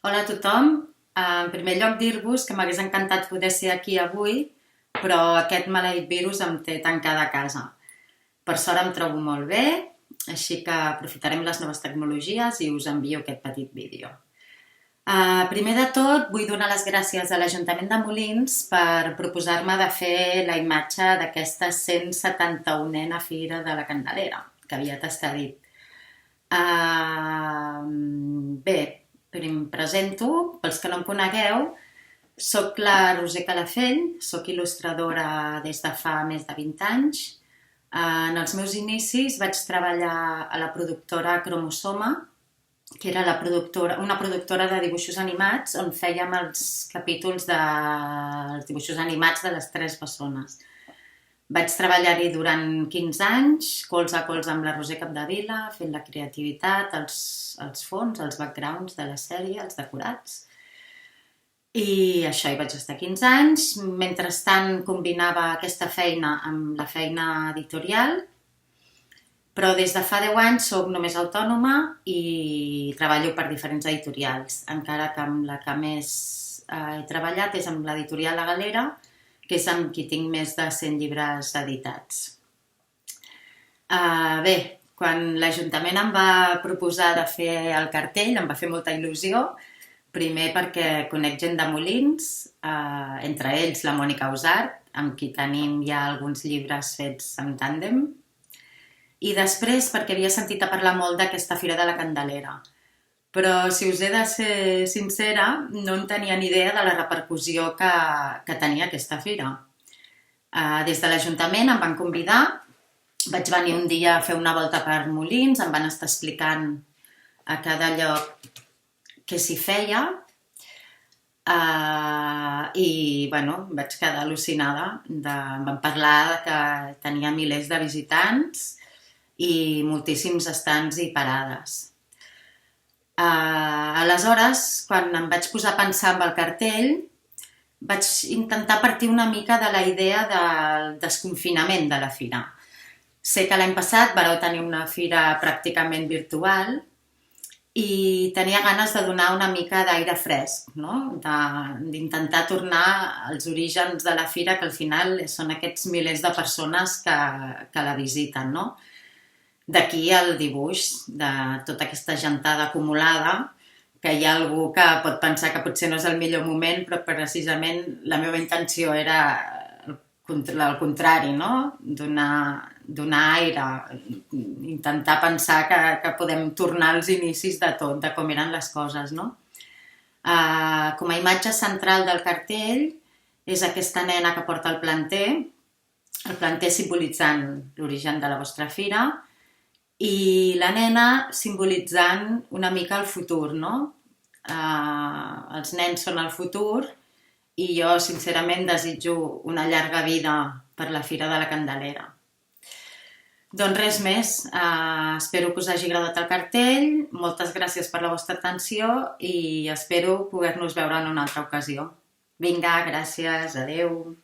Hola a tothom. En primer lloc dir-vos que m'hagués encantat poder ser aquí avui, però aquest maleït virus em té tancada a casa. Per sort em trobo molt bé, així que aprofitarem les noves tecnologies i us envio aquest petit vídeo. Primer de tot, vull donar les gràcies a l'Ajuntament de Molins per proposar-me de fer la imatge d'aquesta 171a Fira de la Candelera, que aviat està dit. Bé, em presento, pels que no em conegueu, soc la Roser Calafell, soc il·lustradora des de fa més de 20 anys. En els meus inicis vaig treballar a la productora Cromosoma, que era una productora de dibuixos animats on fèiem els capítols dels dibuixos animats de les Tres Bessones. Vaig treballar-hi durant 15 anys, colze a colze amb la Roser Capdevila, fent la creativitat, els fons, els backgrounds de la sèrie, els decorats. I això, hi vaig estar 15 anys. Mentrestant combinava aquesta feina amb la feina editorial, però des de fa 10 anys soc només autònoma i treballo per diferents editorials, encara que amb la que més he treballat és amb l'editorial La Galera, que és amb qui tinc més de 100 llibres editats. Bé, quan l'Ajuntament em va proposar de fer el cartell em va fer molta il·lusió, primer perquè conec gent de Molins, entre ells la Mònica Usart, amb qui tenim ja alguns llibres fets en tàndem, i després perquè havia sentit a parlar molt d'aquesta Fira de la Candelera. Però, si us he de ser sincera, no en tenia ni idea de la repercussió que tenia aquesta fira. Des de l'Ajuntament em van convidar, vaig venir un dia a fer una volta per Molins, em van estar explicant a cada lloc què s'hi feia i, bueno, vaig quedar al·lucinada. Em van parlar que tenia milers de visitants i moltíssims estants i parades. Aleshores, quan em vaig posar a pensar en el cartell, vaig intentar partir una mica de la idea del desconfinament de la fira. Sé que l'any passat vareu tenir una fira pràcticament virtual i tenia ganes de donar una mica d'aire fresc, no? D'intentar tornar als orígens de la fira, que al final són aquests milers de persones que la visiten, no? D'aquí el dibuix de tota aquesta gentada acumulada, que hi ha algú que pot pensar que potser no és el millor moment, però precisament la meva intenció era el contrari, no? Donar aire, intentar pensar que podem tornar als inicis de tot, de com eren les coses, no? Com a imatge central del cartell és aquesta nena que porta el planter simbolitzant l'origen de la vostra fira, i la nena simbolitzant una mica el futur, no? Els nens són el futur i jo sincerament desitjo una llarga vida per la Fira de la Candelera. Doncs res més, espero que us hagi agradat el cartell, moltes gràcies per la vostra atenció i espero poder-nos veure en una altra ocasió. Vinga, gràcies, adeu.